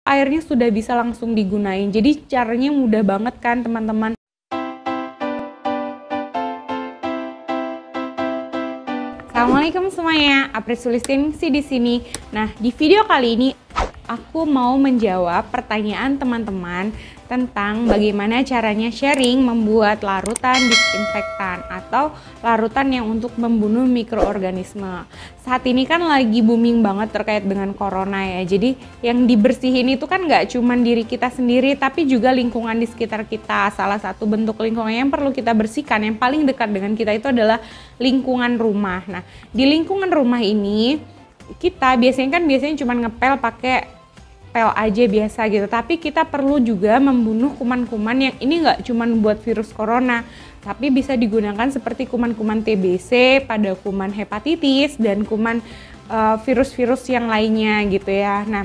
airnya sudah bisa langsung digunain. Jadi caranya mudah banget kan teman-teman. Assalamualaikum semuanya, Apri Sulistingsi di sini. Nah, di video kali ini aku mau menjawab pertanyaan teman-teman tentang bagaimana caranya sharing membuat larutan disinfektan atau larutan yang untuk membunuh mikroorganisme. Saat ini kan lagi booming banget terkait dengan corona ya. Jadi yang dibersihin itu kan nggak cuma diri kita sendiri, tapi juga lingkungan di sekitar kita. Salah satu bentuk lingkungan yang perlu kita bersihkan yang paling dekat dengan kita itu adalah lingkungan rumah. Nah, di lingkungan rumah ini kita biasanya cuma ngepel pakai pel aja biasa gitu, tapi kita perlu juga membunuh kuman-kuman yang ini nggak cuma buat virus corona, tapi bisa digunakan seperti kuman-kuman TBC, pada kuman hepatitis, dan kuman virus-virus yang lainnya gitu ya. Nah,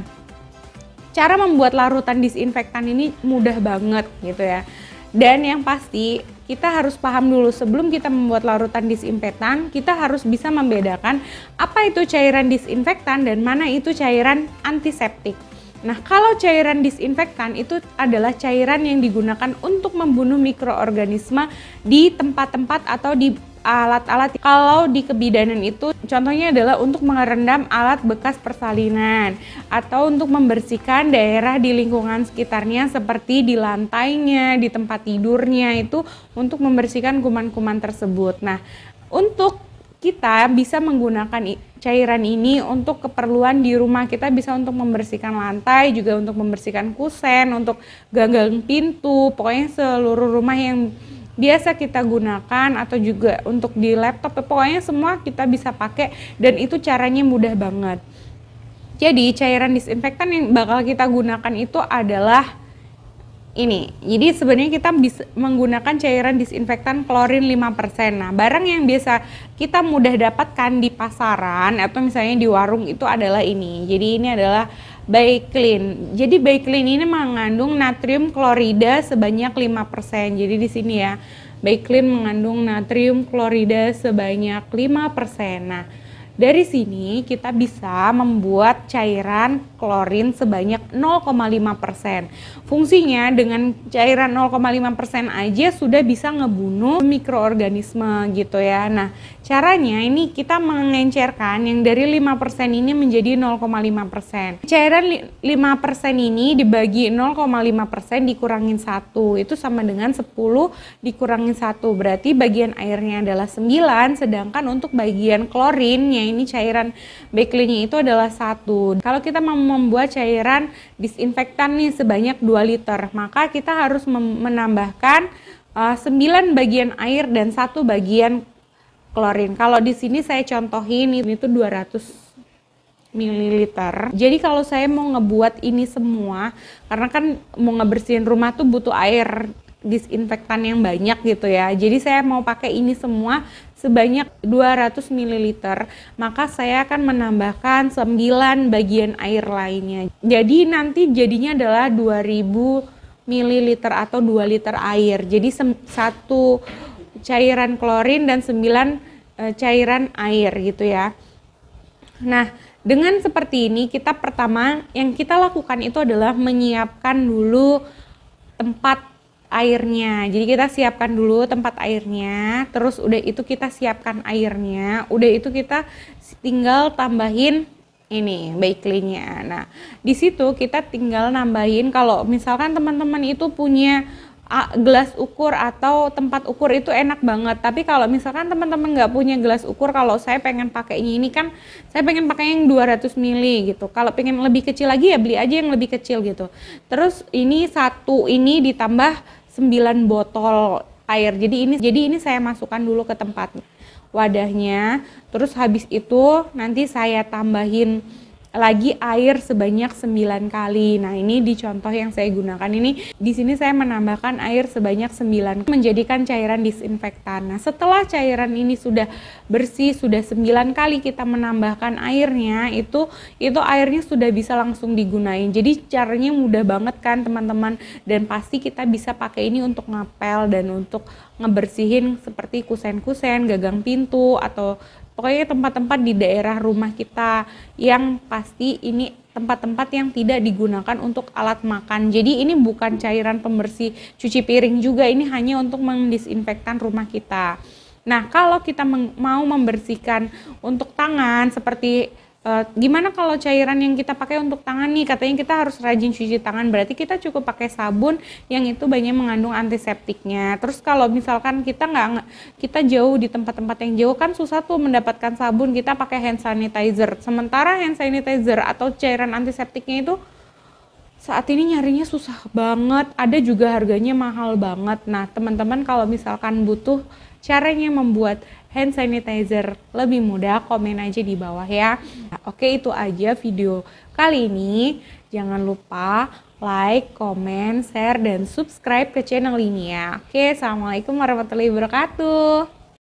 cara membuat larutan disinfektan ini mudah banget gitu ya. Dan yang pasti kita harus paham dulu sebelum kita membuat larutan disinfektan, kita harus bisa membedakan apa itu cairan disinfektan dan mana itu cairan antiseptik. Nah, kalau cairan disinfektan itu adalah cairan yang digunakan untuk membunuh mikroorganisme di tempat-tempat atau di alat-alat. Kalau di kebidanan itu contohnya adalah untuk merendam alat bekas persalinan atau untuk membersihkan daerah di lingkungan sekitarnya seperti di lantainya, di tempat tidurnya, itu untuk membersihkan kuman-kuman tersebut. Nah, untuk kita bisa menggunakan cairan ini untuk keperluan di rumah kita, bisa untuk membersihkan lantai, juga untuk membersihkan kusen, untuk gagang pintu, pokoknya seluruh rumah yang biasa kita gunakan, atau juga untuk di laptop, pokoknya semua kita bisa pakai dan itu caranya mudah banget. Jadi cairan disinfektan yang bakal kita gunakan itu adalah ini. Jadi sebenarnya kita bisa menggunakan cairan disinfektan klorin 5%. Nah, barang yang biasa kita mudah dapatkan di pasaran atau misalnya di warung itu adalah ini. Jadi ini adalah Baeclin. Jadi Baeclin ini mengandung natrium klorida sebanyak 5%. Jadi di sini ya, Baeclin mengandung natrium klorida sebanyak 5%. Nah, dari sini kita bisa membuat cairan klorin sebanyak 0,5%. Fungsinya dengan cairan 0,5% aja sudah bisa ngebunuh mikroorganisme gitu ya. Nah, caranya ini kita mengencerkan yang dari 5% ini menjadi 0,5%. Cairan 5% ini dibagi 0,5% dikurangin 1, itu sama dengan 10 dikurangin 1. Berarti bagian airnya adalah 9, sedangkan untuk bagian klorinnya ini cairan Baeclinnya itu adalah 1. Kalau kita mau membuat cairan disinfektan nih sebanyak 2 liter, maka kita harus menambahkan 9 bagian air dan 1 bagian klorin. Kalau di sini saya contohin ini tuh 200 ml. Jadi kalau saya mau ngebuat ini semua, karena kan mau ngebersihin rumah tuh butuh air disinfektan yang banyak gitu ya. Jadi saya mau pakai ini semua sebanyak 200 ml, maka saya akan menambahkan 9 bagian air lainnya. Jadi nanti jadinya adalah 2000 ml atau 2 liter air. Jadi 1 cairan klorin dan 9 cairan air gitu ya. Nah, dengan seperti ini kita pertama yang kita lakukan itu adalah menyiapkan dulu tempat airnya. Jadi kita siapkan dulu tempat airnya, terus udah itu kita siapkan airnya, udah itu kita tinggal tambahin ini Baeclinnya. Nah, di situ kita tinggal nambahin, kalau misalkan teman-teman itu punya gelas ukur atau tempat ukur itu enak banget. Tapi kalau misalkan teman-teman nggak punya gelas ukur, kalau saya pengen pakainya ini kan, saya pengen pakai yang 200 ml gitu. Kalau pengen lebih kecil lagi ya beli aja yang lebih kecil gitu. Terus ini satu ini ditambah 9 botol air. Jadi ini saya masukkan dulu ke tempat wadahnya. Terus habis itu nanti saya tambahin lagi air sebanyak 9 kali. Nah, ini di contoh yang saya gunakan ini, di sini saya menambahkan air sebanyak 9 menjadikan cairan disinfektan. Nah, setelah cairan ini sudah bersih, sudah 9 kali kita menambahkan airnya, itu airnya sudah bisa langsung digunain. Jadi caranya mudah banget kan teman-teman, dan pasti kita bisa pakai ini untuk ngepel dan untuk ngebersihin seperti kusen-kusen, gagang pintu, atau pokoknya tempat-tempat di daerah rumah kita yang pasti ini tempat-tempat yang tidak digunakan untuk alat makan. Jadi ini bukan cairan pembersih cuci piring juga, ini hanya untuk mendisinfektan rumah kita. Nah, kalau kita mau membersihkan untuk tangan seperti gimana kalau cairan yang kita pakai untuk tangan nih, katanya kita harus rajin cuci tangan, berarti kita cukup pakai sabun yang itu banyak mengandung antiseptiknya. Terus kalau misalkan kita jauh di tempat-tempat yang jauh kan susah tuh mendapatkan sabun, kita pakai hand sanitizer. Sementara hand sanitizer atau cairan antiseptiknya itu saat ini nyarinya susah banget, ada juga harganya mahal banget. Nah, teman-teman kalau misalkan butuh caranya membuat hand sanitizer lebih mudah, komen aja di bawah ya. Nah, oke, itu aja video kali ini. Jangan lupa like, komen, share, dan subscribe ke channel ini ya. Oke, assalamualaikum warahmatullahi wabarakatuh.